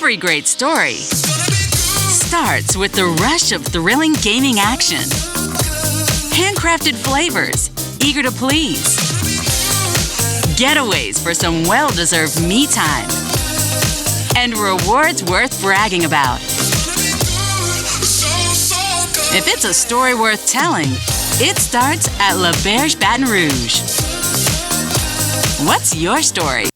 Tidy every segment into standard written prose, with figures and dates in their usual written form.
Every great story starts with the rush of thrilling gaming action. Handcrafted flavors, eager to please. Getaways for some well-deserved me time. And rewards worth bragging about. If it's a story worth telling, it starts at La Berge Baton Rouge. What's your story?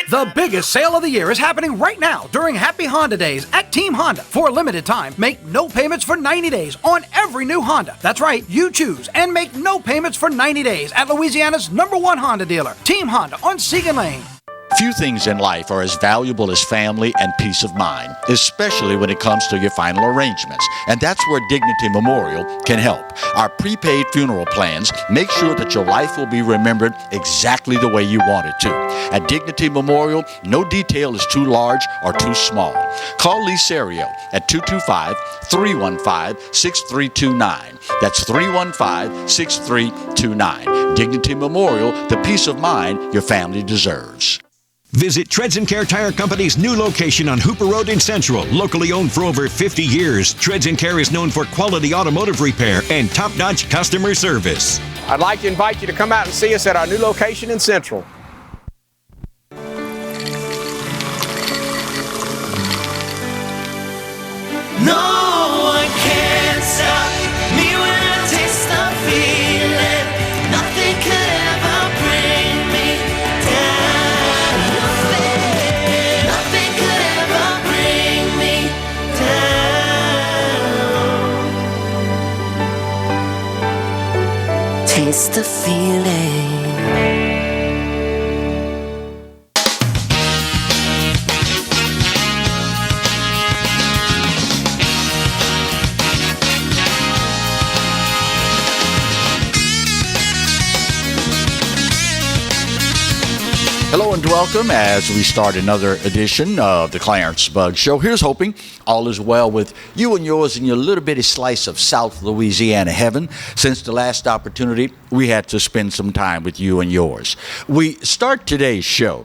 The biggest sale of the year is happening right now during Happy Honda Days at Team Honda. For a limited time, make no payments for 90 days on every new Honda. That's right, you choose and make no payments for 90 days at Louisiana's #1 Honda dealer, Team Honda on Segan Lane. Few things in life are as valuable as family and peace of mind, especially when it comes to your final arrangements. And that's where Dignity Memorial can help. Our prepaid funeral plans make sure that your life will be remembered exactly the way you want it to. At Dignity Memorial, no detail is too large or too small. Call Lee Serio at 225-315-6329. That's 315-6329. Dignity Memorial, the peace of mind your family deserves. Visit Treads & Care Tire Company's new location on Hooper Road in Central. Locally owned for over 50 years, Treads & Care is known for quality automotive repair and top-notch customer service. I'd like to invite you to come out and see us at our new location in Central. No one can stop me when I taste the feeling. Nothing could ever bring me down. Nothing could ever bring me down. Taste the feeling. Hello and welcome as we start another edition of the Clarence Bug Show. Here's hoping all is well with you and yours and your little bitty slice of South Louisiana heaven. Since the last opportunity, we had to spend some time with you and yours. We start today's show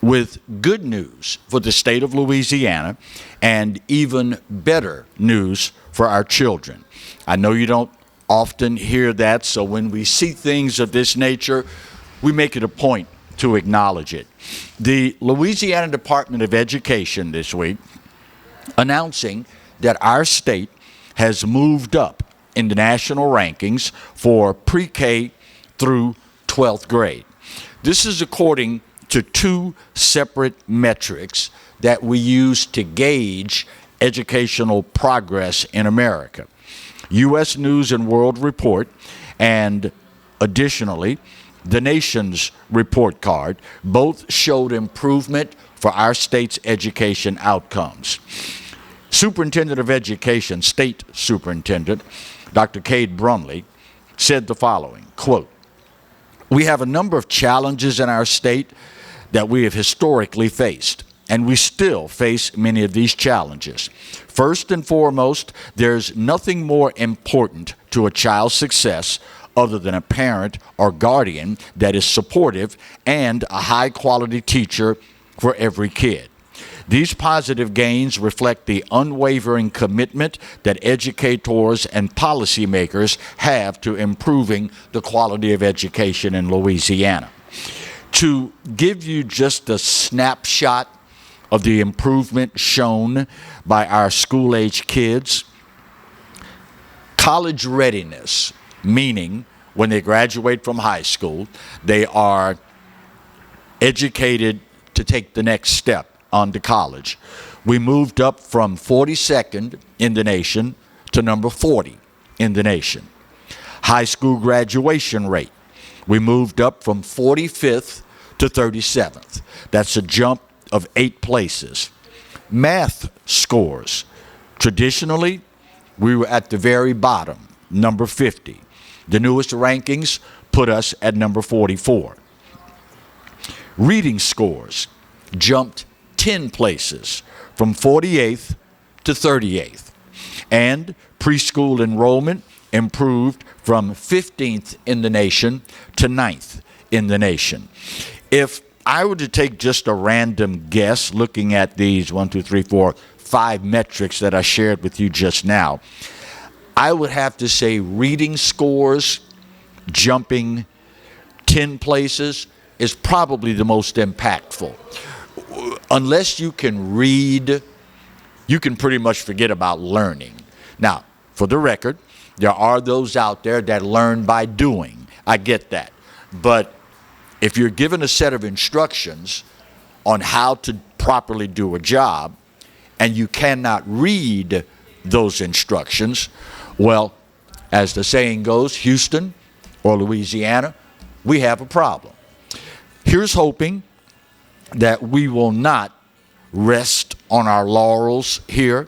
with good news for the state of Louisiana and even better news for our children. I know you don't often hear that, so when we see things of this nature, we make it a point to acknowledge it. The Louisiana Department of Education this week announcing that our state has moved up in the national rankings for pre-K through 12th grade. This is according to two separate metrics that we use to gauge educational progress in America. U.S. News and World Report and additionally the Nation's report card both showed improvement for our state's education outcomes. Superintendent of Education, State Superintendent, Dr. Cade Brumley, said the following, quote, "We have a number of challenges in our state that we have historically faced, and we still face many of these challenges. First and foremost, there's nothing more important to a child's success other than a parent or guardian that is supportive and a high-quality teacher for every kid. These positive gains reflect the unwavering commitment that educators and policymakers have to improving the quality of education in Louisiana." To give you just a snapshot of the improvement shown by our school-age kids, college readiness, meaning when they graduate from high school, they are educated to take the next step on to college. We moved up from 42nd in the nation to number 40 in the nation. High school graduation rate, we moved up from 45th to 37th. That's a jump of 8 places. Math scores, traditionally, we were at the very bottom, number 50. The newest rankings put us at number 44. Reading scores jumped 10 places from 48th to 38th. And preschool enrollment improved from 15th in the nation to 9th in the nation. If I were to take just a random guess looking at these 1, 2, 3, 4, 5 metrics that I shared with you just now, I would have to say reading scores jumping 10 places is probably the most impactful. Unless you can read, you can pretty much forget about learning. Now, for the record, there are those out there that learn by doing. I get that. But if you're given a set of instructions on how to properly do a job and you cannot read those instructions, well, as the saying goes, Houston or Louisiana, we have a problem. Here's hoping that we will not rest on our laurels here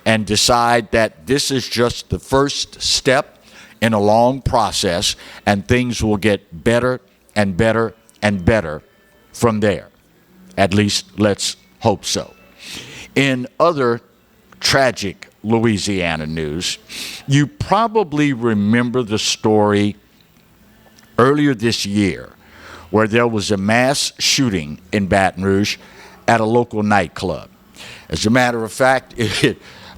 and decide that this is just the first step in a long process and things will get better and better and better from there. At least let's hope so. In other tragic Louisiana news, you probably remember the story earlier this year where there was a mass shooting in Baton Rouge at a local nightclub. As a matter of fact,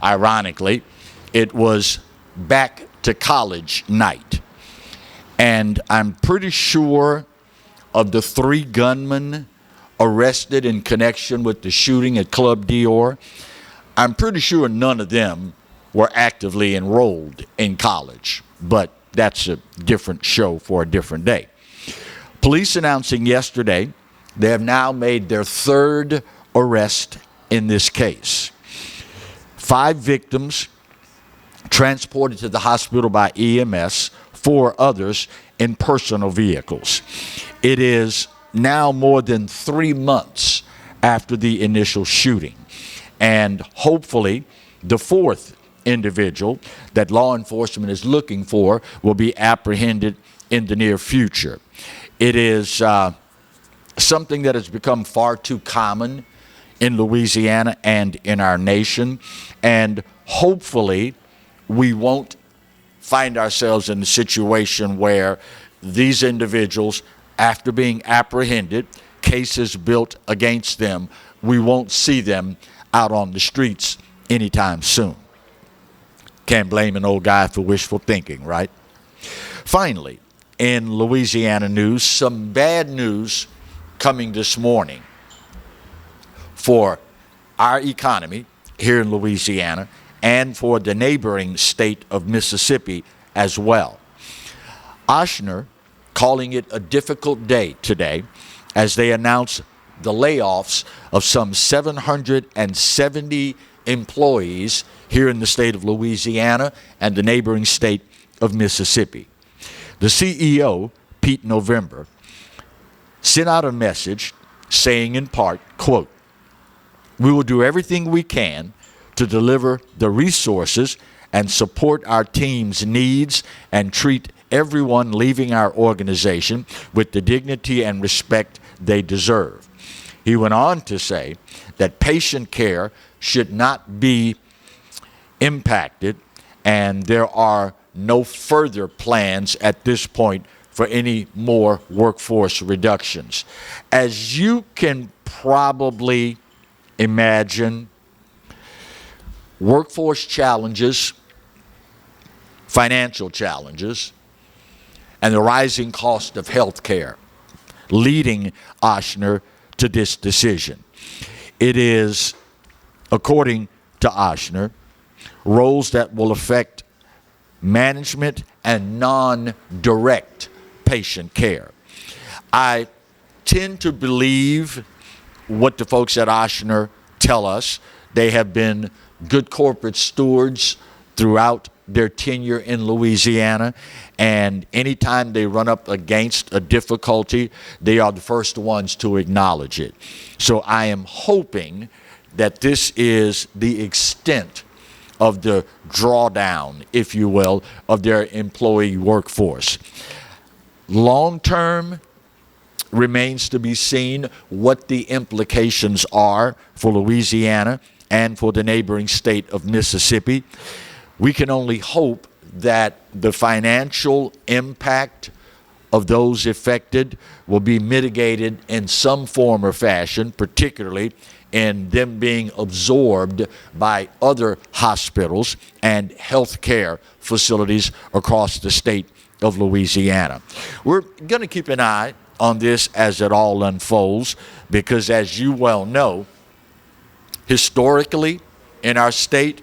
ironically, it was back to college night. And I'm pretty sure of the 3 gunmen arrested in connection with the shooting at Club Dior, I'm pretty sure none of them were actively enrolled in college. But that's a different show for a different day. Police announcing yesterday they have now made their 3rd arrest in this case. 5 victims transported to the hospital by EMS, 4 others in personal vehicles. It is now more than 3 months after the initial shooting. And hopefully the 4th individual that law enforcement is looking for will be apprehended in the near future. It is something that has become far too common in Louisiana and in our nation, and hopefully we won't find ourselves in a situation where these individuals, after being apprehended, cases built against them, we won't see them out on the streets anytime soon. Can't blame an old guy for wishful thinking, right? Finally, in Louisiana news, some bad news coming this morning for our economy here in Louisiana and for the neighboring state of Mississippi as well. Ochsner calling it a difficult day today as they announce the layoffs of some 770 employees here in the state of Louisiana and the neighboring state of Mississippi. The CEO, Pete November, sent out a message saying in part, quote, "We will do everything we can to deliver the resources and support our team's needs and treat everyone leaving our organization with the dignity and respect they deserve." He went on to say that patient care should not be impacted, and there are no further plans at this point for any more workforce reductions. As you can probably imagine, workforce challenges, financial challenges, and the rising cost of health care leading Ochsner to this decision. It is, according to Ochsner, roles that will affect management and non-direct patient care. I tend to believe what the folks at Ochsner tell us. They have been good corporate stewards throughout their tenure in Louisiana, and anytime they run up against a difficulty, they are the first ones to acknowledge it. So I am hoping that this is the extent of the drawdown, if you will, of their employee workforce. Long term remains to be seen what the implications are for Louisiana and for the neighboring state of Mississippi. We can only hope that the financial impact of those affected will be mitigated in some form or fashion, particularly in them being absorbed by other hospitals and health care facilities across the state of Louisiana. We're going to keep an eye on this as it all unfolds because, as you well know, historically in our state,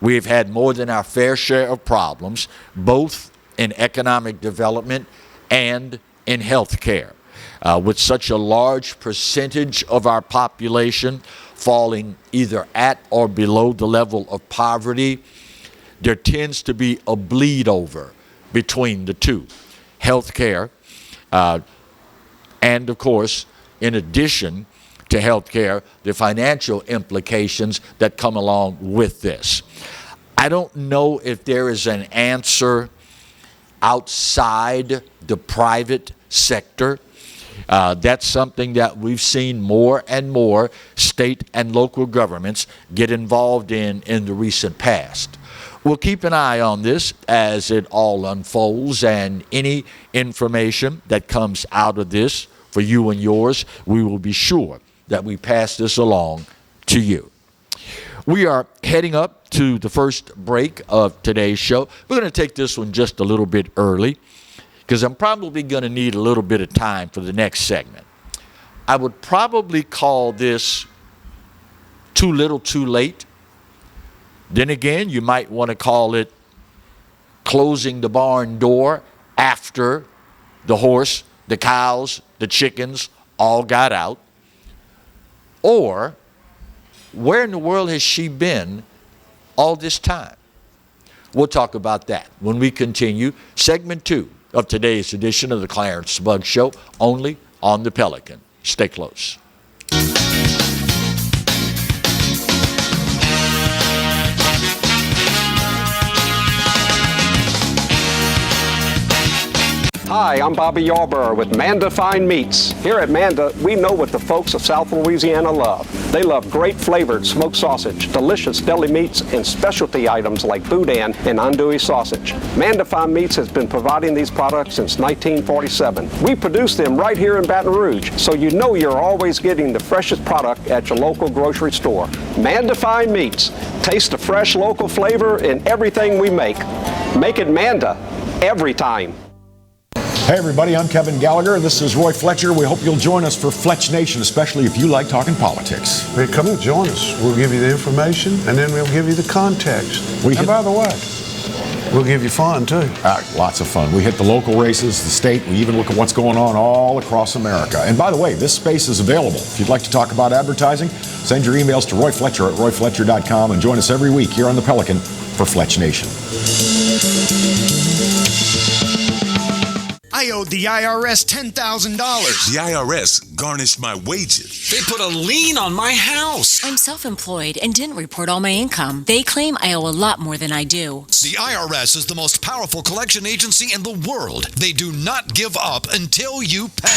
we've had more than our fair share of problems, both in economic development and in health care. With such a large percentage of our population falling either at or below the level of poverty, there tends to be a bleed over between the two. Health care, and of course, in addition to health care, the financial implications that come along with this. I don't know if there is an answer outside the private sector. That's something that we've seen more and more state and local governments get involved in the recent past. We'll keep an eye on this as it all unfolds, and any information that comes out of this for you and yours, we will be sure that we pass this along to you. We are heading up to the first break of today's show. We're going to take this one just a little bit early because I'm probably going to need a little bit of time for the next segment. I would probably call this Too Little Too Late. Then again, you might want to call it Closing the Barn Door after the horse, the cows, the chickens all got out. Or, where in the world has she been all this time? We'll talk about that when we continue segment 2 of today's edition of the Clarence Bugg Show, only on the Pelican. Stay close. Hi, I'm Bobby Yarborough with Manda Fine Meats. Here at Manda, we know what the folks of South Louisiana love. They love great flavored smoked sausage, delicious deli meats, and specialty items like boudin and andouille sausage. Manda Fine Meats has been providing these products since 1947. We produce them right here in Baton Rouge, so you know you're always getting the freshest product at your local grocery store. Manda Fine Meats. Taste the fresh local flavor in everything we make. Make it Manda every time. Hey everybody, I'm Kevin Gallagher. This is Roy Fletcher. We hope you'll join us for Fletch Nation, especially if you like talking politics. Hey, come and join us. We'll give you the information, and then we'll give you the context. And by the way, we'll give you fun, too. Lots of fun. We hit the local races, the state. We even look at what's going on all across America. And by the way, this space is available. If you'd like to talk about advertising, send your emails to Roy Fletcher at royfletcher.com and join us every week here on the Pelican for Fletch Nation. I owed the IRS $10,000. The IRS garnished my wages. They put a lien on my house. I'm self-employed and didn't report all my income. They claim I owe a lot more than I do. The IRS is the most powerful collection agency in the world. They do not give up until you pay.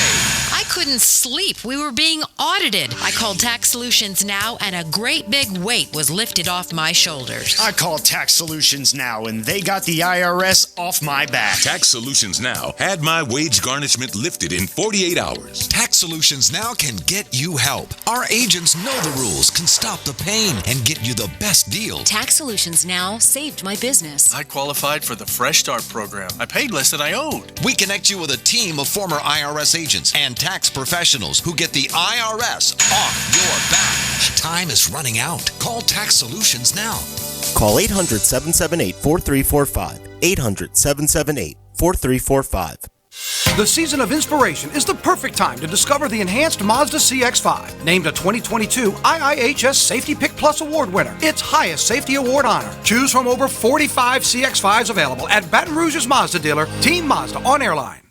I couldn't sleep. We were being audited. I called Tax Solutions Now, and a great big weight was lifted off my shoulders. I called Tax Solutions Now, and they got the IRS off my back. Tax Solutions Now had my wage garnishment lifted in 48 hours. Tax Solutions Now can get you help. Our agents know the rules, can stop the pain, and get you the best deal. Tax Solutions Now saved my business. I qualified for the Fresh Start program. I paid less than I owed. We connect you with a team of former IRS agents and tax professionals who get the IRS off your back. Time is running out. Call Tax Solutions now. Call 800-778-4345. 800-778-4345. The season of inspiration is the perfect time to discover the enhanced Mazda CX-5, named a 2022 IIHS Safety Pick Plus Award winner, its highest safety award honor. Choose from over 45 CX-5s available at Baton Rouge's Mazda dealer, Team Mazda on Airline.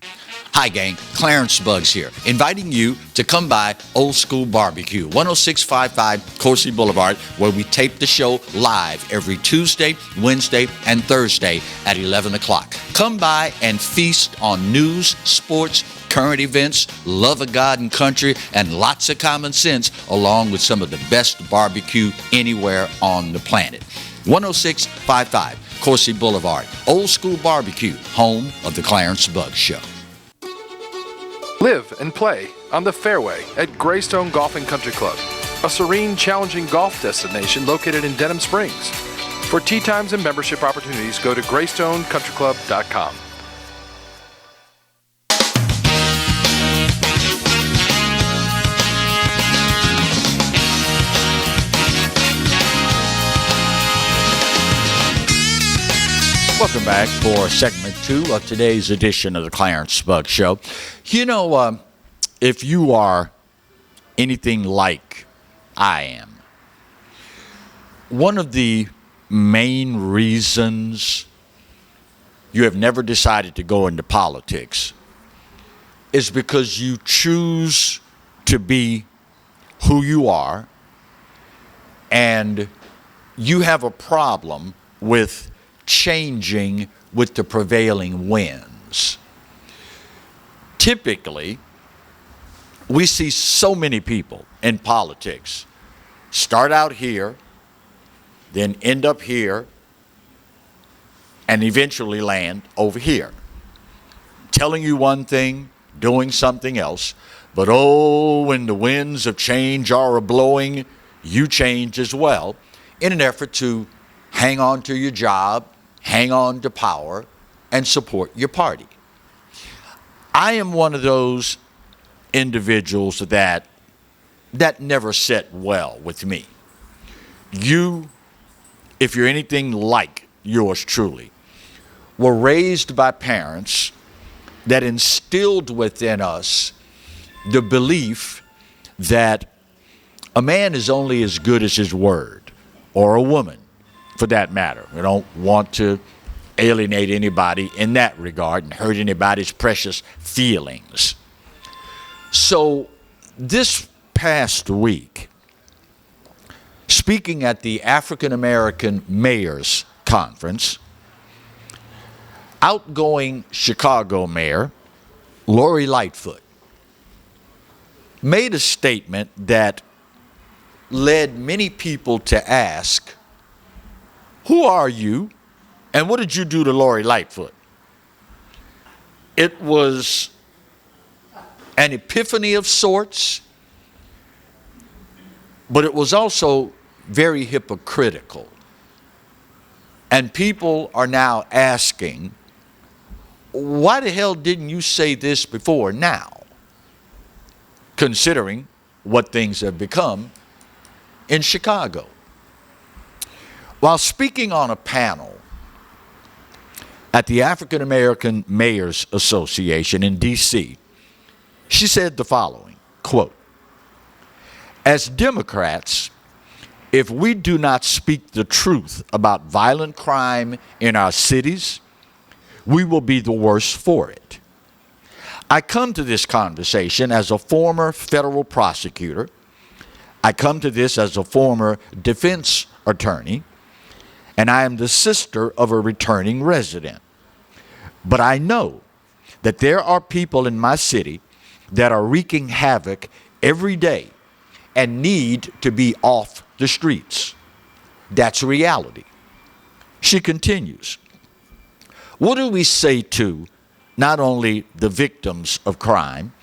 Hi gang, Clarence Buggs here, inviting you to come by Old School Barbecue, 10655 Coursey Boulevard, where we tape the show live every Tuesday, Wednesday, and Thursday at 11 o'clock. Come by and feast on news, sports, current events, love of God and country, and lots of common sense, along with some of the best barbecue anywhere on the planet. 10655 Coursey Boulevard, Old School Barbecue, home of the Clarence Buggs Show. Live and play on the fairway at Greystone Golf and Country Club, a serene, challenging golf destination located in Denham Springs. For tee times and membership opportunities, go to GreystonecountryClub.com. Welcome back for segment 2 of today's edition of the Clarence Bug Show. You know, if you are anything like I am, one of the main reasons you have never decided to go into politics is because you choose to be who you are, and you have a problem with changing with the prevailing winds. Typically, we see so many people in politics start out here, then end up here, and eventually land over here, telling you one thing, doing something else. But oh, when the winds of change are a-blowing, you change as well in an effort to hang on to your job, hang on to power, and support your party. I am one of those individuals that never set well with me. You, if you're anything like yours truly, were raised by parents that instilled within us the belief that a man is only as good as his word, or a woman, for that matter. We don't want to alienate anybody in that regard and hurt anybody's precious feelings. So this past week, speaking at the African American Mayors Conference, outgoing Chicago Mayor Lori Lightfoot made a statement that led many people to ask, who are you, and what did you do to Lori Lightfoot? It was an epiphany of sorts, but it was also very hypocritical. And people are now asking, why the hell didn't you say this before now, considering what things have become in Chicago? While speaking on a panel at the African American Mayors Association in D.C., she said the following, quote, "As Democrats, if we do not speak the truth about violent crime in our cities, we will be the worse for it. I come to this conversation as a former federal prosecutor. I come to this as a former defense attorney, and I am the sister of a returning resident. But I know that there are people in my city that are wreaking havoc every day and need to be off the streets. That's reality." She continues, "What do we say to not only the victims of crime,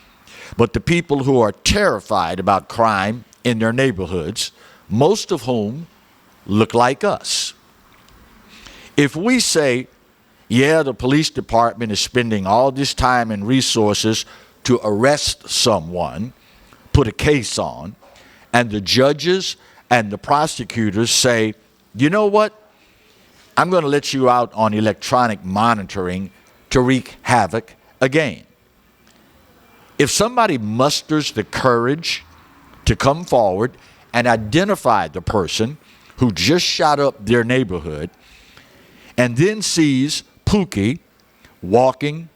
but the people who are terrified about crime in their neighborhoods, most of whom look like us? If we say, yeah, the police department is spending all this time and resources to arrest someone, put a case on, and the judges and the prosecutors say, you know what? I'm going to let you out on electronic monitoring to wreak havoc again. If somebody musters the courage to come forward and identify the person who just shot up their neighborhood and then sees Pookie walking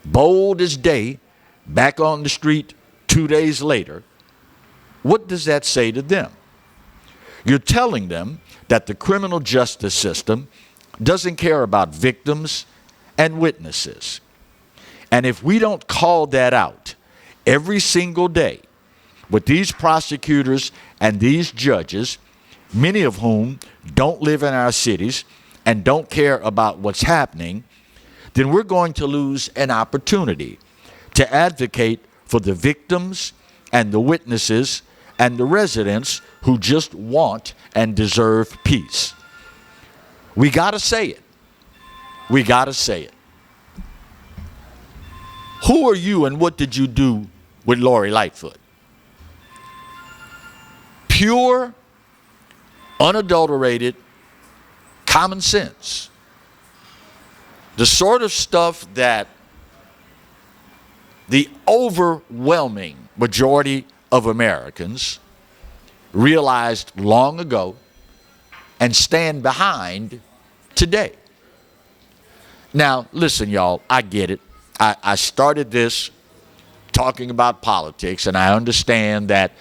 bold as day back on the street 2 days later, what does that say to them? You're telling them that the criminal justice system doesn't care about victims and witnesses. And if we don't call that out every single day with these prosecutors and these judges, many of whom don't live in our cities and don't care about what's happening, then we're going to lose an opportunity to advocate for the victims and the witnesses and the residents who just want and deserve peace. We got to say it. We got to say it. Who are you and what did you do with Lori Lightfoot? Pure, unadulterated common sense. The sort of stuff that the overwhelming majority of Americans realized long ago and stand behind today. Now, listen, y'all, I get it. I started this talking about politics, and I understand that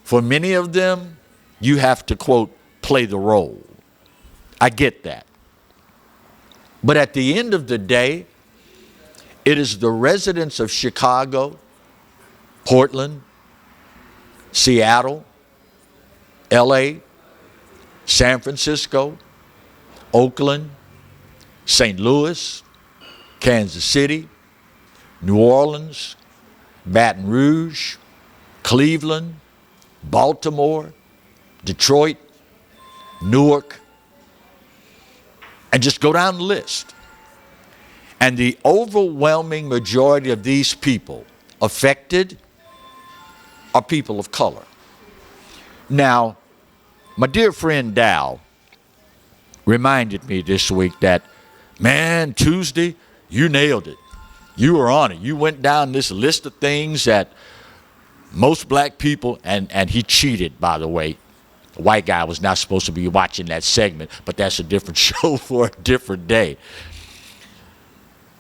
for many of them, you have to, quote, play the role. I get that. But at the end of the day, it is the residents of Chicago, Portland, Seattle, LA, San Francisco, Oakland, St. Louis, Kansas City, New Orleans, Baton Rouge, Cleveland, Baltimore, Detroit, Newark, and just go down the list. And the overwhelming majority of these people affected are people of color. Now, my dear friend Dow reminded me this week that, man, Tuesday, you nailed it. You were on it. You went down this list of things that most black people, and he cheated, by the way. The white guy was not supposed to be watching that segment, but that's a different show for a different day.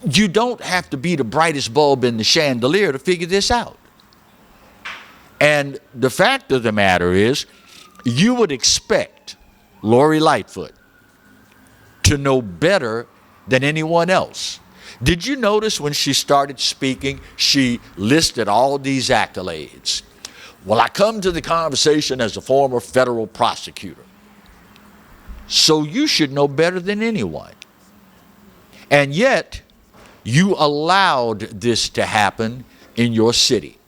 You don't have to be the brightest bulb in the chandelier to figure this out. And the fact of the matter is, you would expect Lori Lightfoot to know better than anyone else. Did you notice when she started speaking, she listed all these accolades? Well, I come to the conversation as a former federal prosecutor. So you should know better than anyone. And yet, you allowed this to happen in your city.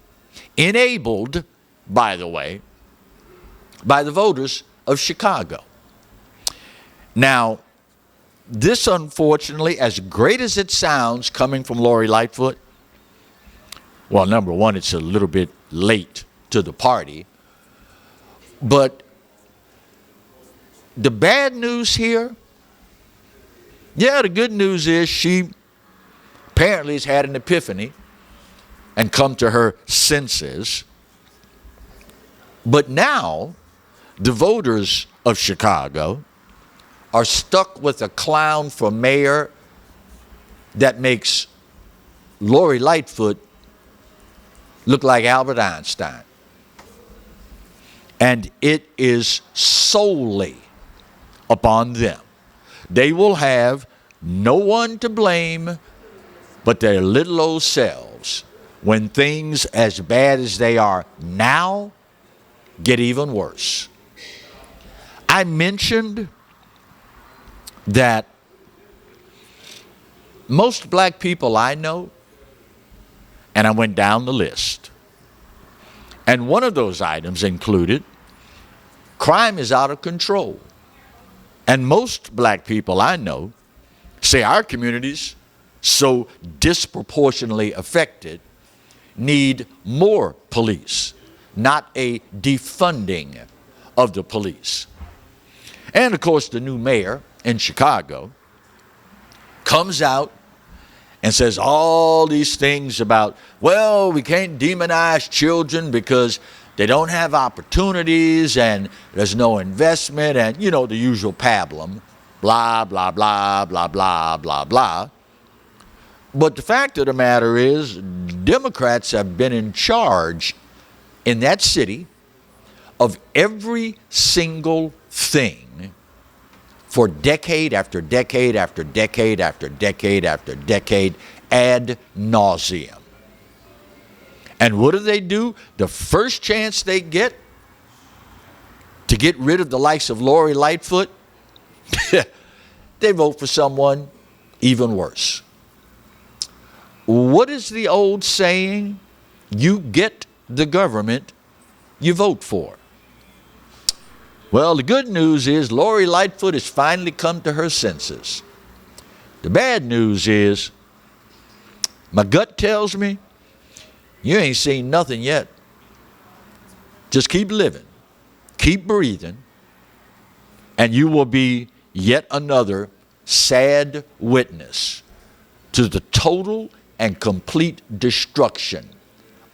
Enabled, by the way, by the voters of Chicago. Now, this, unfortunately, as great as it sounds coming from Lori Lightfoot, well, number one, it's a little bit late to the party. But the bad news here, yeah, the good news is she apparently has had an epiphany and come to her senses. But now, the voters of Chicago are stuck with a clown for mayor that makes Lori Lightfoot look like Albert Einstein. And it is solely upon them. They will have no one to blame but their little old selves when things as bad as they are now get even worse. I mentioned that most black people I know, and I went down the list, and one of those items included crime is out of control. And most black people I know say our communities, so disproportionately affected, need more police, not a defunding of the police. And of course, the new mayor in Chicago comes out and says all these things about, well, we can't demonize children because they don't have opportunities and there's no investment and, you know, the usual pablum, blah, blah, blah, blah, blah, blah, blah. But the fact of the matter is, Democrats have been in charge in that city of every single thing for decade after decade after decade after decade after decade ad nauseum. And what do? The first chance they get to get rid of the likes of Lori Lightfoot, they vote for someone even worse. what is the old saying? You get the government you vote for. Well, the good news is Lori Lightfoot has finally come to her senses. The bad news is my gut tells me you ain't seen nothing yet. Just keep living, keep breathing, and you will be yet another sad witness to the total and complete destruction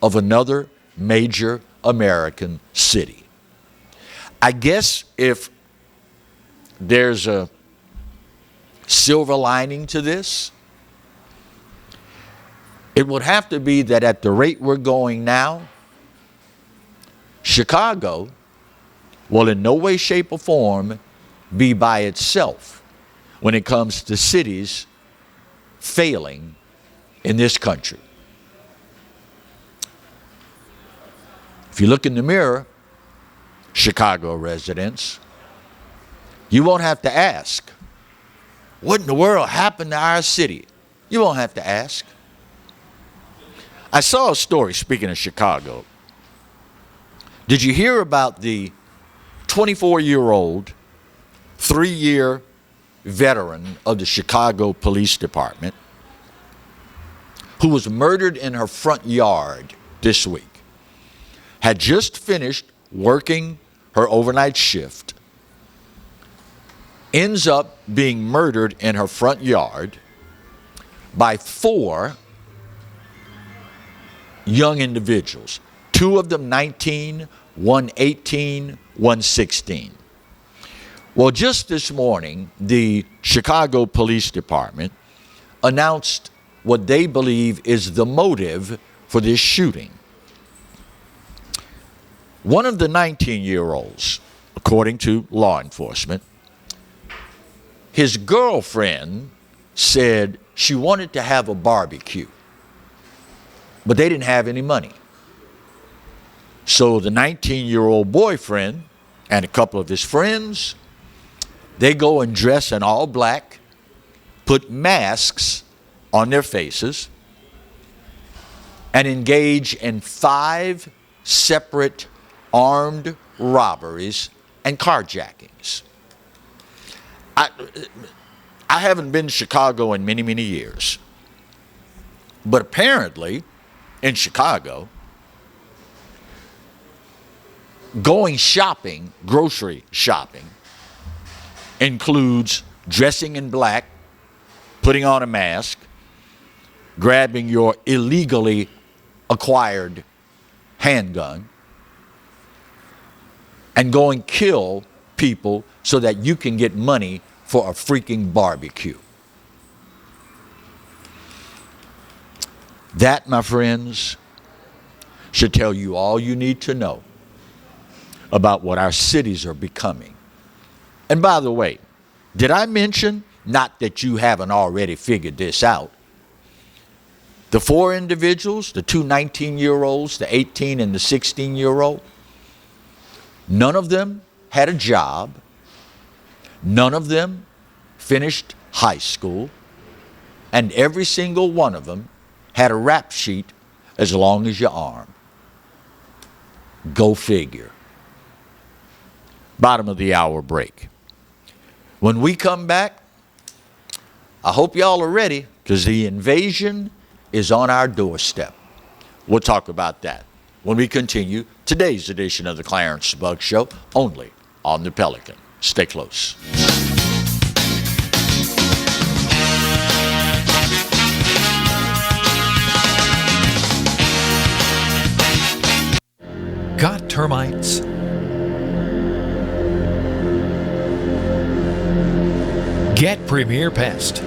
of another major American city. I guess if there's a silver lining to this, it would have to be that at the rate we're going now, Chicago will in no way, shape, or form be by itself when it comes to cities failing in this country. If you look in the mirror, Chicago residents, you won't have to ask, what in the world happened to our city? You won't have to ask. I saw a story, speaking of Chicago. Did you hear about the 24-year-old, 3-year veteran of the Chicago Police Department who was murdered in her front yard this week? Had just finished working her overnight shift, ends up being murdered in her front yard by 4 young individuals. 2 of them 19, one 18, one 16. Well, just this morning, the Chicago Police Department announced what they believe is the motive for this shooting. One of the 19-year-olds, according to law enforcement, his girlfriend said she wanted to have a barbecue, but they didn't have any money. So the 19-year-old boyfriend and a couple of his friends, they go and dress in all black, put masks on their faces, and engage in 5 separate armed robberies and carjackings. I haven't been to Chicago in many, many years. But apparently, in Chicago, going shopping, grocery shopping, includes dressing in black, putting on a mask, grabbing your illegally acquired handgun, and going kill people so that you can get money for a freaking barbecue. That, my friends, should tell you all you need to know about what our cities are becoming. And by the way, did I mention, not that you haven't already figured this out, the 4 individuals, the 2 19-year-olds, the 18 and the 16-year-old, none of them had a job. None of them finished high school. And every single one of them had a rap sheet as long as your arm. Go figure. Bottom of the hour break. When we come back, I hope y'all are ready, because the invasion is on our doorstep. We'll talk about that when we continue today's edition of the Clarence Bug Show, only on the Pelican. Stay close. Got termites? Get Premier Pest.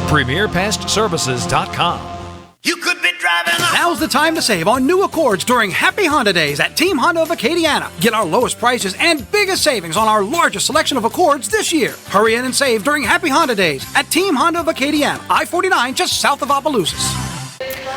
PremierPestServices.com. You could be driving. Now's the time to save on new Accords during Happy Honda Days at Team Honda of Acadiana. Get our lowest prices and biggest savings on our largest selection of Accords this year. Hurry in and save during Happy Honda Days at Team Honda of Acadiana, I-49 just south of Opelousas.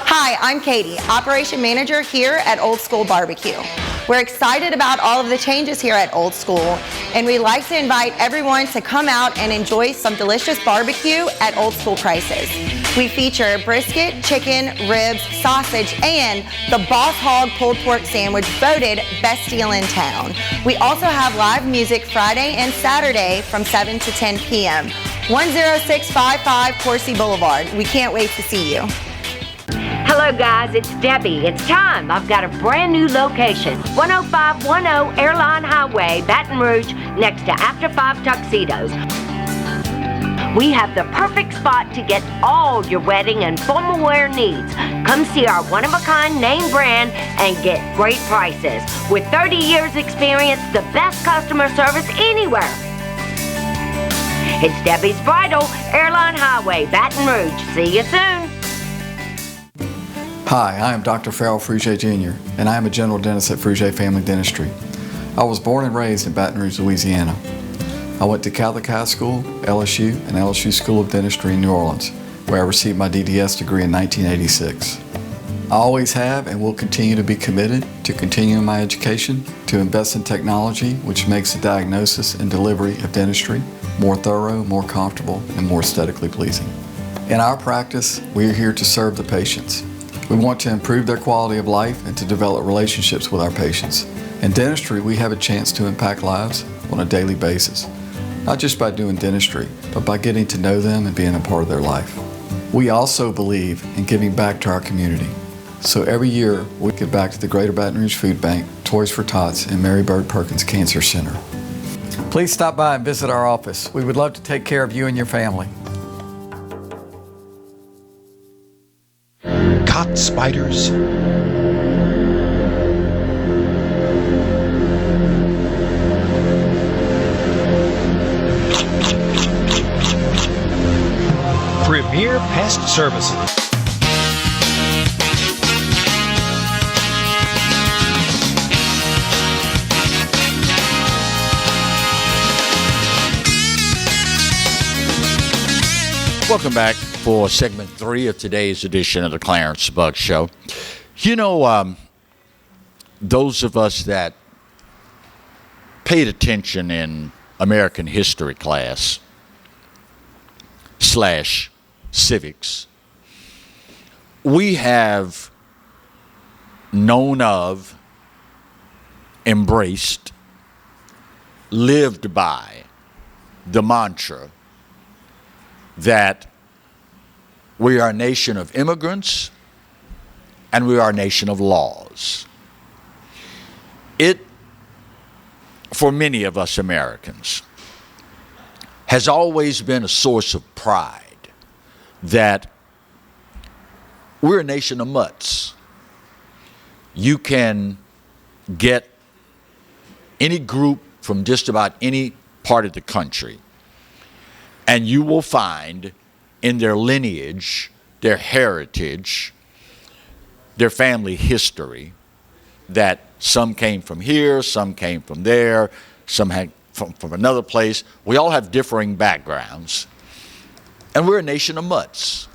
Hi, I'm Katie, Operation Manager here at Old School Barbecue. We're excited about all of the changes here at Old School, and we'd like to invite everyone to come out and enjoy some delicious barbecue at Old School prices. We feature brisket, chicken, ribs, sausage, and the Boss Hog pulled pork sandwich voted best deal in town. We also have live music Friday and Saturday from 7 to 10 p.m. 10655 Coursey Boulevard. We can't wait to see you. Hello guys, it's Debbie. It's time. I've got a brand new location. 10510 Airline Highway, Baton Rouge, next to After 5 Tuxedos. We have the perfect spot to get all your wedding and formal wear needs. Come see our one-of-a-kind name brand and get great prices. With 30 years experience, the best customer service anywhere. It's Debbie's Bridal, Airline Highway, Baton Rouge. See you soon. Hi, I am Dr. Farrell Frugier Jr., and I am a general dentist at Frugier Family Dentistry. I was born and raised in Baton Rouge, Louisiana. I went to Catholic High School, LSU, and LSU School of Dentistry in New Orleans, where I received my DDS degree in 1986. I always have and will continue to be committed to continuing my education, to invest in technology which makes the diagnosis and delivery of dentistry more thorough, more comfortable, and more aesthetically pleasing. In our practice, we are here to serve the patients. We want to improve their quality of life and to develop relationships with our patients. In dentistry, we have a chance to impact lives on a daily basis, not just by doing dentistry, but by getting to know them and being a part of their life. We also believe in giving back to our community. So every year, we give back to the Greater Baton Rouge Food Bank, Toys for Tots, and Mary Bird Perkins Cancer Center. Please stop by and visit our office. We would love to take care of you and your family. Caught spiders? Premier Pest Services. Welcome back for segment 3 of today's edition of the Clarence Bug Show. You know, those of us that paid attention in American history class / civics, we have known of, embraced, lived by the mantra that we are a nation of immigrants and we are a nation of laws. It, for many of us Americans, has always been a source of pride that we're a nation of mutts. You can get any group from just about any part of the country, and you will find in their lineage, their heritage, their family history, that some came from here, some came from there, some had from another place. We all have differing backgrounds, and we're a nation of mutts.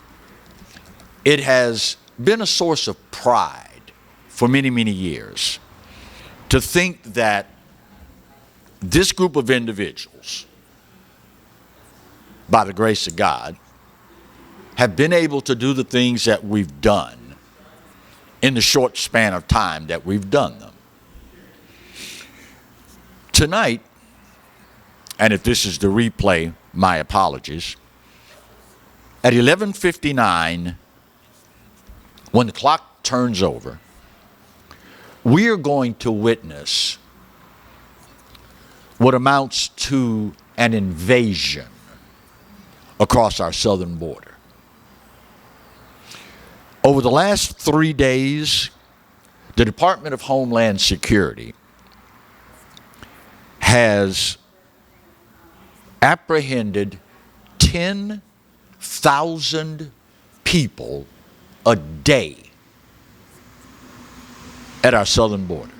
It has been a source of pride for many, many years to think that this group of individuals, by the grace of God, have been able to do the things that we've done in the short span of time that we've done them. Tonight, and if this is the replay, my apologies, at 11:59, when the clock turns over, we are going to witness what amounts to an invasion across our southern border. Over the last 3 days, the Department of Homeland Security has apprehended 10,000 people a day at our southern border.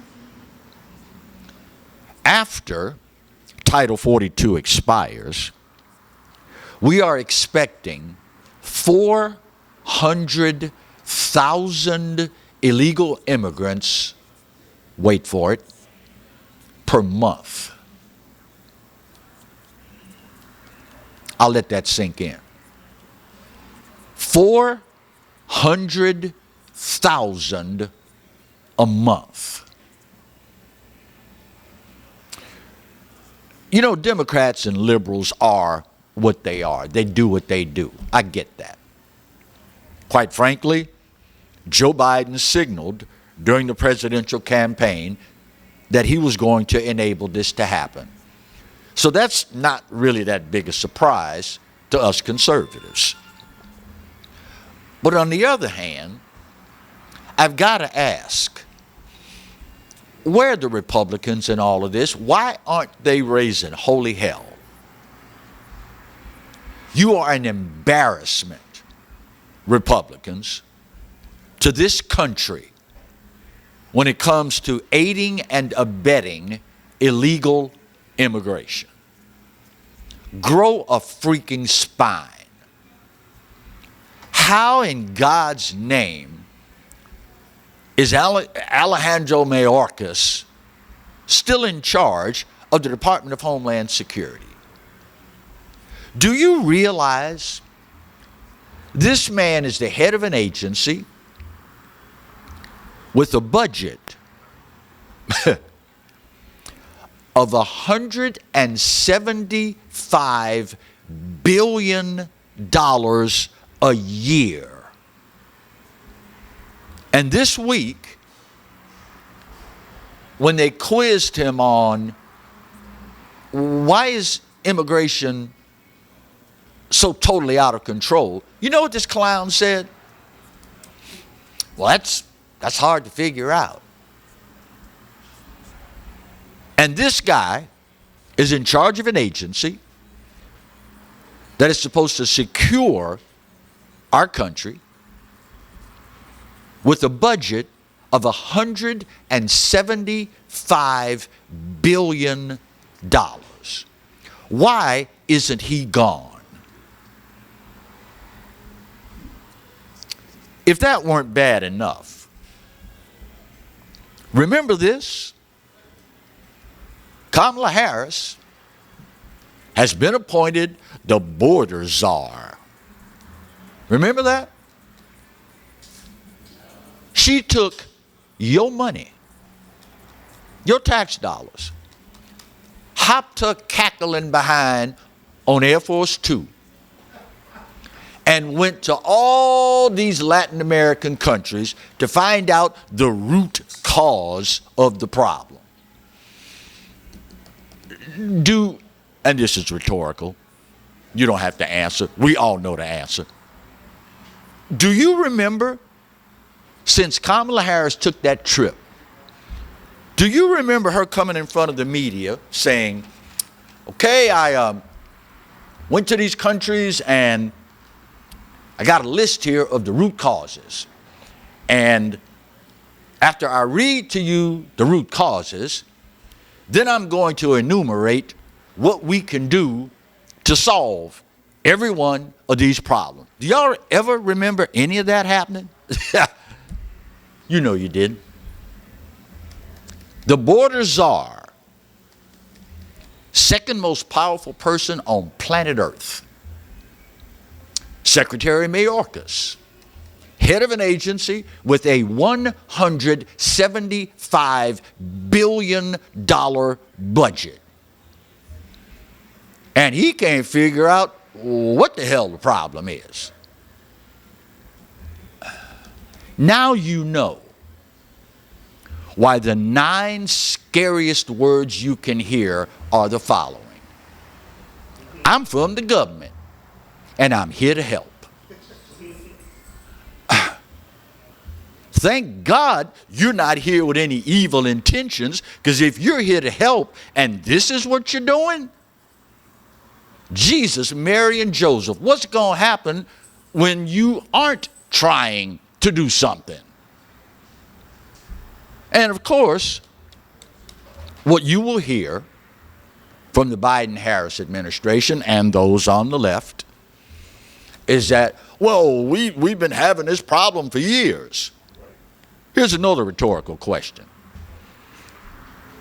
After Title 42 expires, we are expecting 400,000 illegal immigrants wait for it, per month. I'll let that sink in. 400,000 a month. You know, Democrats and liberals are what they are. They do what they do. I get that. Quite frankly, Joe Biden signaled during the presidential campaign that he was going to enable this to happen. So that's not really that big a surprise to us conservatives. But on the other hand, I've got to ask, where are the Republicans in all of this? Why aren't they raising holy hell? You are an embarrassment, Republicans, to this country when it comes to aiding and abetting illegal immigration. Grow a freaking spine. How in God's name is Alejandro Mayorkas still in charge of the Department of Homeland Security? Do you realize this man is the head of an agency with a budget of $175 billion a year. And this week, when they quizzed him on why is immigration so totally out of control, you know what this clown said? Well, that's hard to figure out. And this guy is in charge of an agency that is supposed to secure our country with a budget of $175 billion. Why isn't he gone? If that weren't bad enough, remember this? Kamala Harris has been appointed the border czar. Remember that? She took your money, your tax dollars, hopped her cackling behind on Air Force Two, and went to all these Latin American countries to find out the root cause of the problem. And this is rhetorical, you don't have to answer, we all know the answer. Do you remember, since Kamala Harris took that trip, do you remember her coming in front of the media saying, okay, I went to these countries and I got a list here of the root causes. And after I read to you the root causes, then I'm going to enumerate what we can do to solve every one of these problems. Do y'all ever remember any of that happening? You know you did. The border czar, second most powerful person on planet Earth, Secretary Mayorkas, head of an agency with a $175 billion budget. And he can't figure out what the hell the problem is. Now you know why the 9 scariest words you can hear are the following. I'm from the government, and I'm here to help. Thank God you're not here with any evil intentions, because if you're here to help and this is what you're doing, Jesus, Mary, and Joseph, what's going to happen when you aren't trying to do something? And of course, what you will hear from the Biden-Harris administration and those on the left is that, well, we've been having this problem for years. Here's another rhetorical question.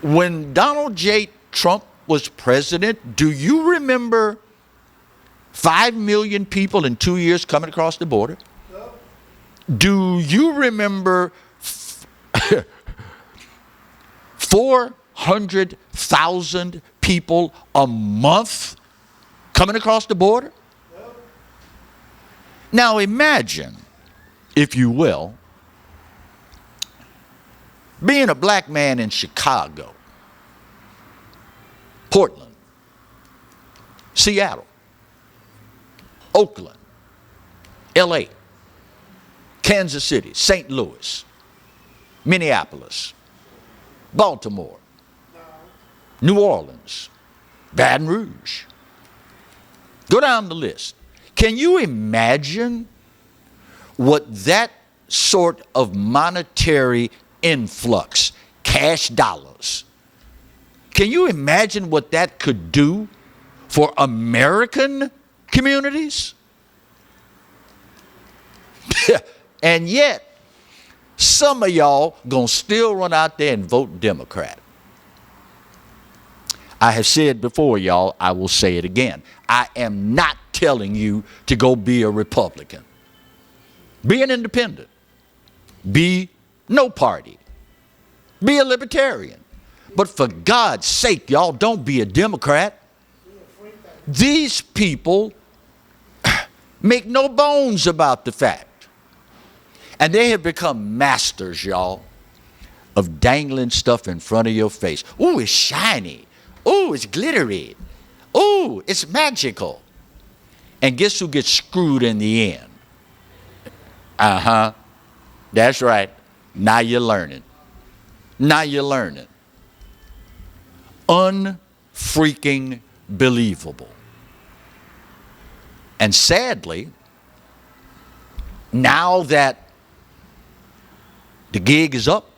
When Donald J. Trump was president, do you remember 5 million people in 2 years coming across the border? No. Do you remember 400,000 people a month coming across the border? No. Now imagine, if you will, being a black man in Chicago, Portland, Seattle, Oakland, LA, Kansas City, St. Louis, Minneapolis, Baltimore, New Orleans, Baton Rouge. Go down the list. Can you imagine what that sort of monetary influx, cash dollars, can you imagine what that could do for American communities? And yet, some of y'all gonna still run out there and vote Democrat. I have said before, y'all, I will say it again. I am not telling you to go be a Republican. Be an independent. Be no party. Be a libertarian. But for God's sake, y'all, don't be a Democrat. These people make no bones about the fact. And they have become masters, y'all, of dangling stuff in front of your face. Ooh, it's shiny. Ooh, it's glittery. Ooh, it's magical. And guess who gets screwed in the end? Uh-huh. That's right. Now you're learning. Now you're learning. Unfreaking believable. And sadly, now that the gig is up,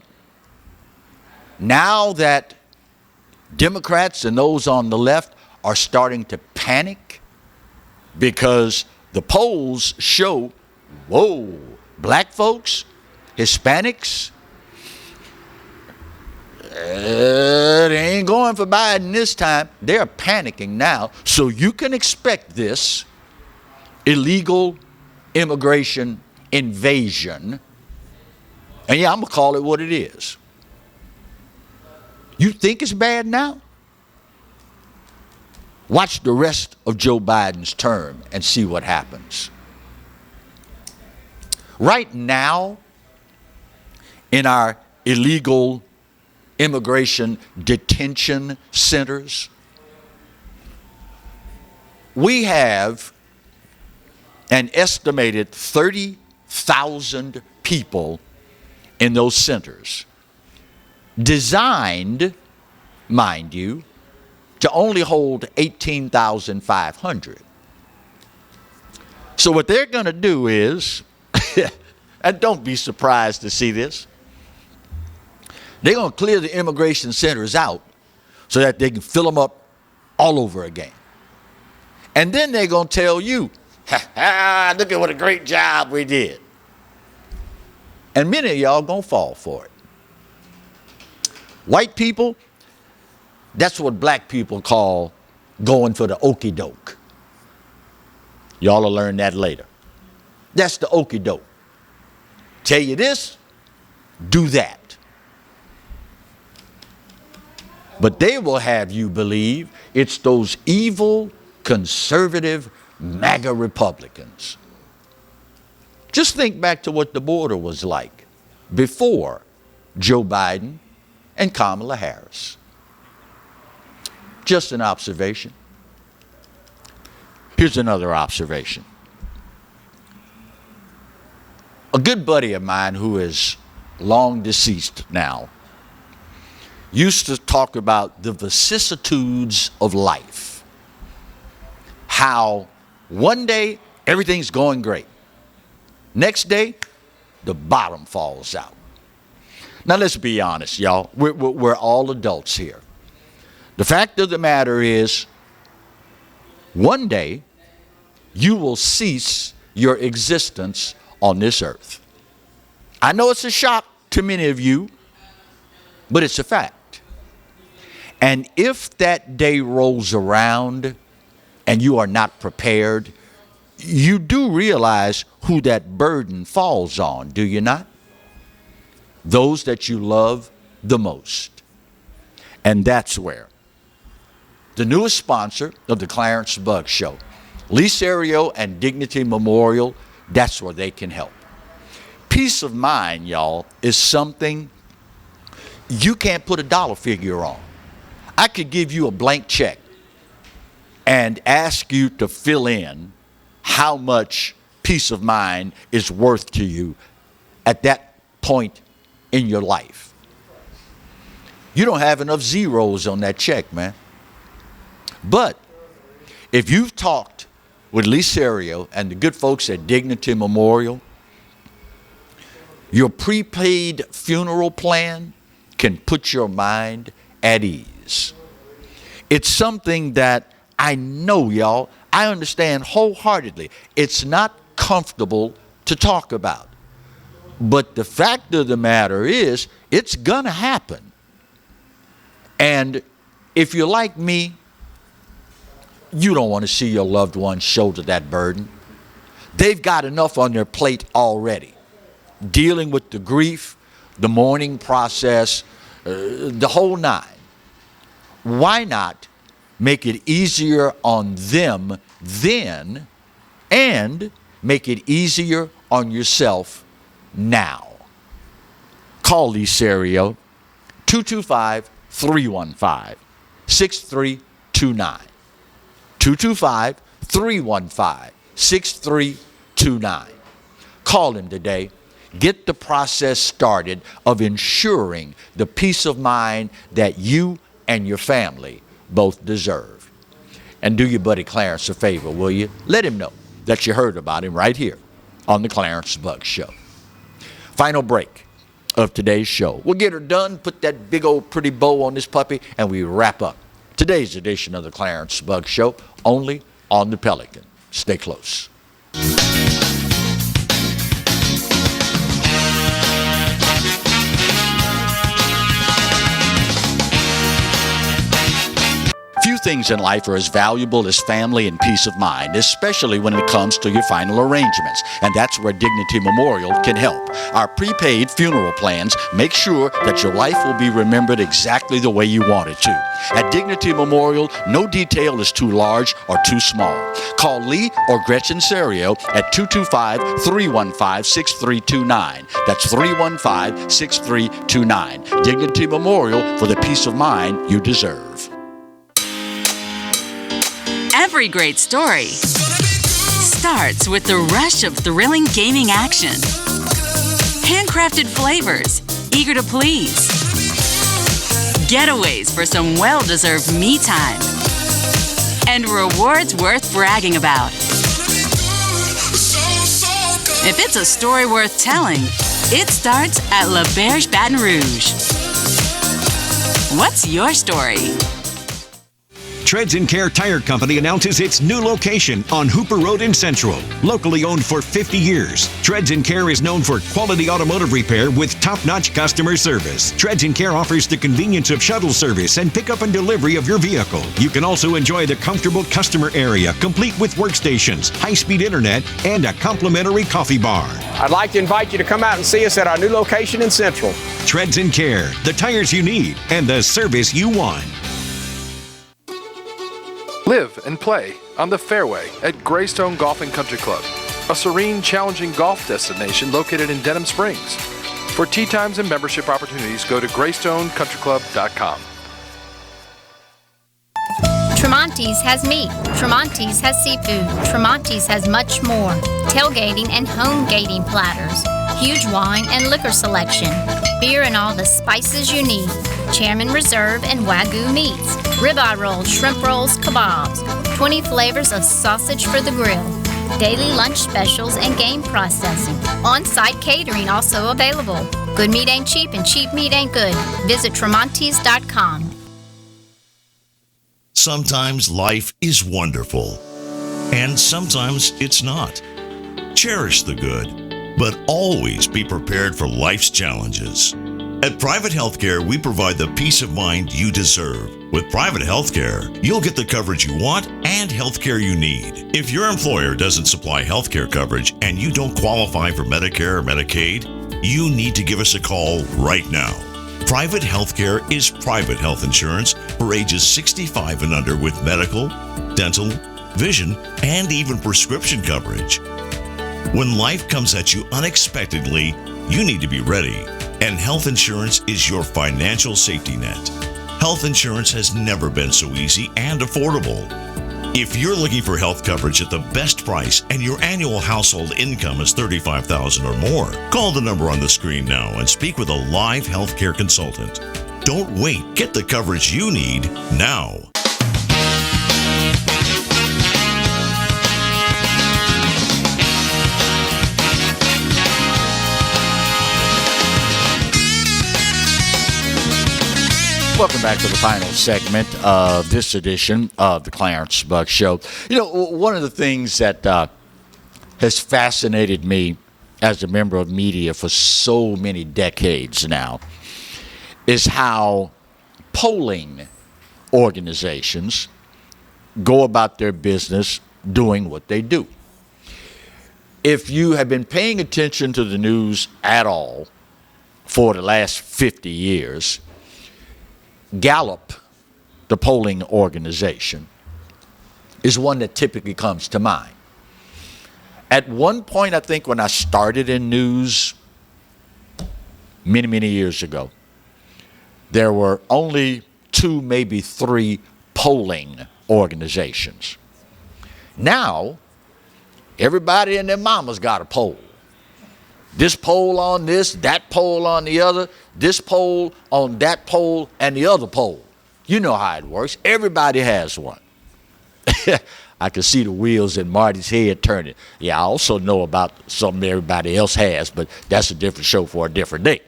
now that Democrats and those on the left are starting to panic because the polls show, whoa, black folks, Hispanics, they ain't going for Biden this time. They're panicking now. So you can expect this illegal immigration invasion. And yeah, I'm going to call it what it is. You think it's bad now? Watch the rest of Joe Biden's term and see what happens. Right now, in our illegal immigration detention centers, we have an estimated 30,000 people in those centers, designed, mind you, to only hold 18,500. So what they're going to do is, and don't be surprised to see this, they're going to clear the immigration centers out so that they can fill them up all over again. And then they're going to tell you, ha, look at what a great job we did. And many of y'all going to fall for it. White people, that's what black people call going for the okie doke. Y'all will learn that later. That's the okie doke. Tell you this, do that. But they will have you believe it's those evil, conservative, MAGA Republicans. Just think back to what the border was like before Joe Biden and Kamala Harris. Just an observation. Here's another observation. A good buddy of mine who is long deceased now used to talk about the vicissitudes of life. How one day everything's going great. Next day, the bottom falls out. Now let's be honest, y'all. We're all adults here. The fact of the matter is, one day you will cease your existence on this earth. I know it's a shock to many of you, but it's a fact. And if that day rolls around and you are not prepared, you do realize who that burden falls on, do you not? Those that you love the most. And that's where the newest sponsor of the Clarence Bug Show, Lee Serio and Dignity Memorial, that's where they can help. Peace of mind, y'all, is something you can't put a dollar figure on. I could give you a blank check and ask you to fill in how much peace of mind is worth to you at that point in your life. You don't have enough zeros on that check, man. But if you've talked with Lee Serio and the good folks at Dignity Memorial, your prepaid funeral plan can put your mind at ease. It's something that I know, y'all, I understand wholeheartedly. It's not comfortable to talk about. But the fact of the matter is, it's gonna happen. And if you're like me, you don't want to see your loved ones shoulder that burden. They've got enough on their plate already, dealing with the grief, the mourning process, the whole nine. Why not make it easier on them then and make it easier on yourself now? Call Lee Serio, 225-315-6329. 225-315-6329. Call him today. Get the process started of ensuring the peace of mind that you and your family both deserve. And do your buddy Clarence a favor, will you? Let him know that you heard about him right here on the Clarence Bug Show. Final break of today's show. We'll get her done, put that big old pretty bow on this puppy, and we wrap up today's edition of the Clarence Bug Show, only on the Pelican. Stay close. Few things in life are as valuable as family and peace of mind, especially when it comes to your final arrangements. And that's where Dignity Memorial can help. Our prepaid funeral plans make sure that your life will be remembered exactly the way you want it to. At Dignity Memorial, no detail is too large or too small. Call Lee or Gretchen Serio at 225-315-6329. That's 315-6329. Dignity Memorial, for the peace of mind you deserve. Every great story starts with the rush of thrilling gaming action. Handcrafted flavors, eager to please. Getaways for some well-deserved me time. And rewards worth bragging about. If it's a story worth telling, it starts at La Berge Baton Rouge. What's your story? Treads & Care Tire Company announces its new location on Hooper Road in Central. Locally owned for 50 years, Treads & Care is known for quality automotive repair with top-notch customer service. Treads & Care offers the convenience of shuttle service and pickup and delivery of your vehicle. You can also enjoy the comfortable customer area, complete with workstations, high-speed internet, and a complimentary coffee bar. I'd like to invite you to come out and see us at our new location in Central. Treads & Care, the tires you need and the service you want. Live and play on the fairway at Greystone Golf and Country Club, a serene, challenging golf destination located in Denham Springs. For tee times and membership opportunities, go to greystonecountryclub.com. Tremonti's has meat. Tremonti's has seafood. Tremonti's has much more. Tailgating and home gating platters. Huge wine and liquor selection. Beer and all the spices you need. Chairman Reserve and Wagyu meats. Ribeye rolls, shrimp rolls, kebabs. 20 flavors of sausage for the grill. Daily lunch specials and game processing. On-site catering also available. Good meat ain't cheap and cheap meat ain't good. Visit Tremonti's.com. Sometimes life is wonderful, and sometimes it's not. Cherish the good, but always be prepared for life's challenges. At Private Healthcare, we provide the peace of mind you deserve. With Private Healthcare, you'll get the coverage you want and healthcare you need. If your employer doesn't supply healthcare coverage and you don't qualify for Medicare or Medicaid, you need to give us a call right now. Private Healthcare is private health insurance for ages 65 and under with medical, dental, vision, and even prescription coverage. When life comes at you unexpectedly, you need to be ready. And health insurance is your financial safety net. Health insurance has never been so easy and affordable. If you're looking for health coverage at the best price and your annual household income is $35,000 or more, call the number on the screen now and speak with a live healthcare consultant. Don't wait. Get the coverage you need now. Welcome back to the final segment of this edition of the Clarence Buck Show. You know, one of the things that has fascinated me as a member of media for so many decades now is how polling organizations go about their business doing what they do. If you have been paying attention to the news at all for the last 50 years, Gallup, the polling organization, is one that typically comes to mind. At one point, I think when I started in news many, many years ago, there were only 2, maybe 3 polling organizations. Now, everybody and their mama's got a poll. This poll on this, that poll on the other, this poll on that poll, and the other poll. You know how it works. Everybody has one. I can see the wheels in Marty's head turning. Yeah, I also know about something everybody else has, but that's a different show for a different day.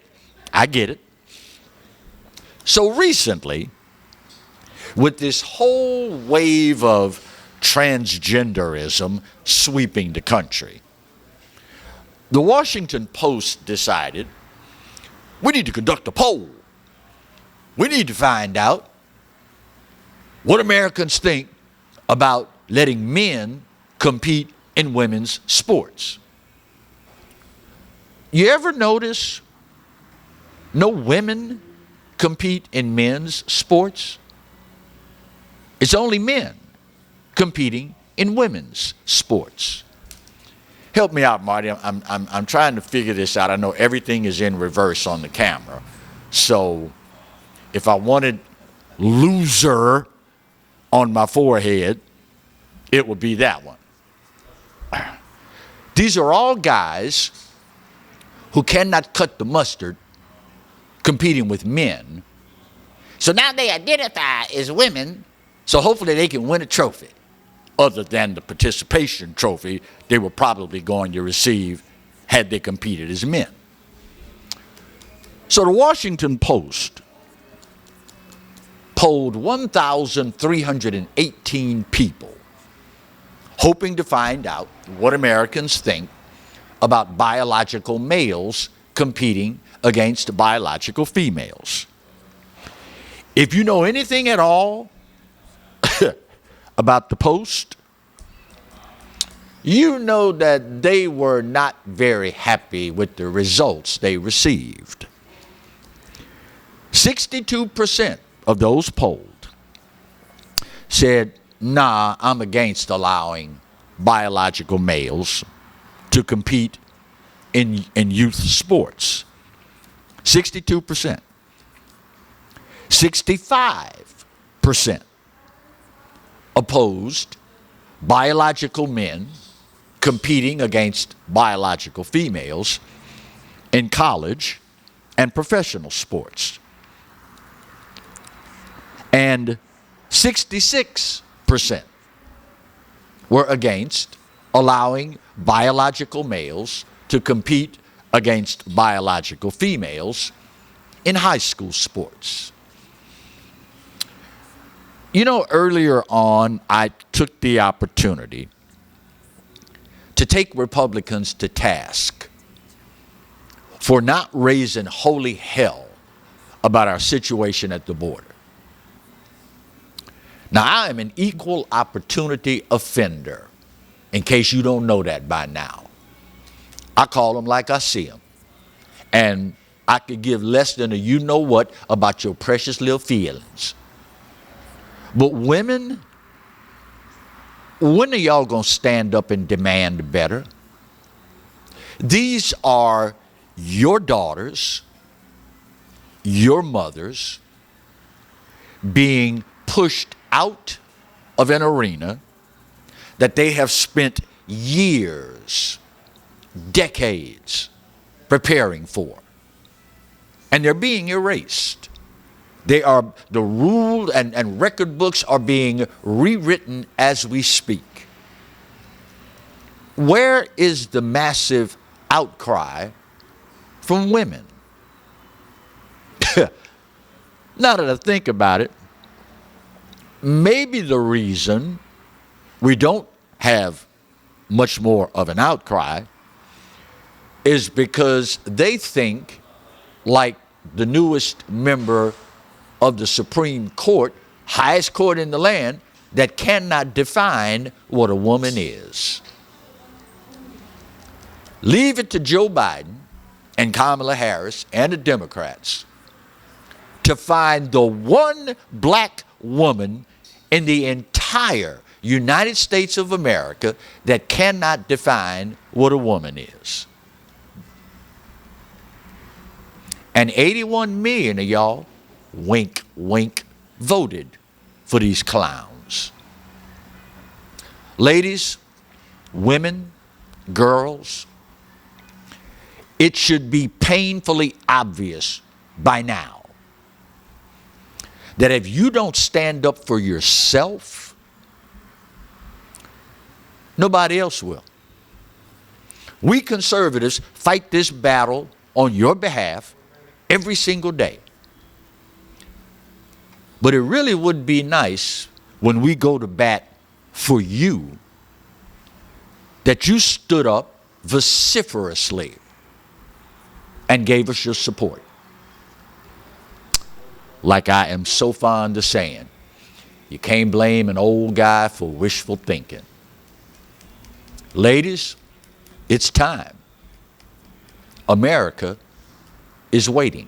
I get it. So recently, with this whole wave of transgenderism sweeping the country, the Washington Post decided we need to conduct a poll. We need to find out what Americans think about letting men compete in women's sports. You ever notice no women compete in men's sports? It's only men competing in women's sports. Help me out, Marty. I'm trying to figure this out. I know everything is in reverse on the camera. So if I wanted loser on my forehead, it would be that one. These are all guys who cannot cut the mustard competing with men. So now they identify as women, so hopefully they can win a trophy. Other than the participation trophy they were probably going to receive had they competed as men. So the Washington Post polled 1,318 people, hoping to find out what Americans think about biological males competing against biological females. If you know anything at all about the Post, you know that they were not very happy with the results they received. 62% of those polled said, nah, I'm against allowing biological males to compete in youth sports. 62%. 65% opposed biological men competing against biological females in college and professional sports. And 66% were against allowing biological males to compete against biological females in high school sports. You know, earlier on, I took the opportunity to take Republicans to task for not raising holy hell about our situation at the border. Now, I am an equal opportunity offender, in case you don't know that by now. I call them like I see them. And I could give less than a you know what about your precious little feelings. But women, when are y'all going to stand up and demand better? These are your daughters, your mothers, being pushed out of an arena that they have spent years, decades preparing for. And they're being erased. The rule and record books are being rewritten as we speak. Where is the massive outcry from women? Now that I think about it, maybe the reason we don't have much more of an outcry is because they think, like the newest member of the Supreme Court, highest court in the land, that cannot define what a woman is. Leave it to Joe Biden and Kamala Harris and the Democrats to find the one black woman in the entire United States of America that cannot define what a woman is. And 81 million of y'all, wink, wink, voted for these clowns. Ladies, women, girls, it should be painfully obvious by now that if you don't stand up for yourself, nobody else will. We conservatives fight this battle on your behalf every single day. But it really would be nice when we go to bat for you that you stood up vociferously and gave us your support. Like I am so fond of saying, you can't blame an old guy for wishful thinking. Ladies, it's time. America is waiting.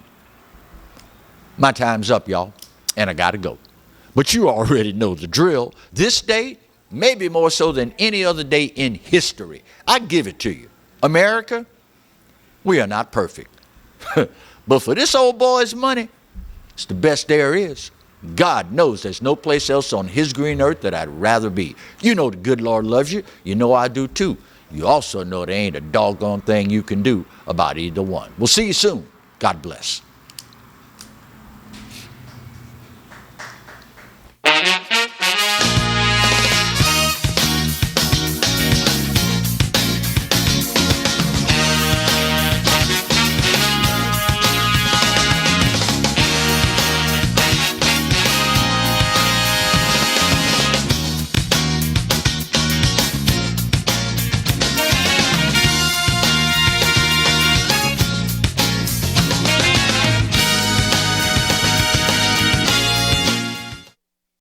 My time's up, y'all, and I gotta go. But you already know the drill. This day, maybe more so than any other day in history, I give it to you. America, we are not perfect. But for this old boy's money, it's the best there is. God knows there's no place else on his green earth that I'd rather be. You know the good Lord loves you. You know I do too. You also know there ain't a doggone thing you can do about either one. We'll see you soon. God bless.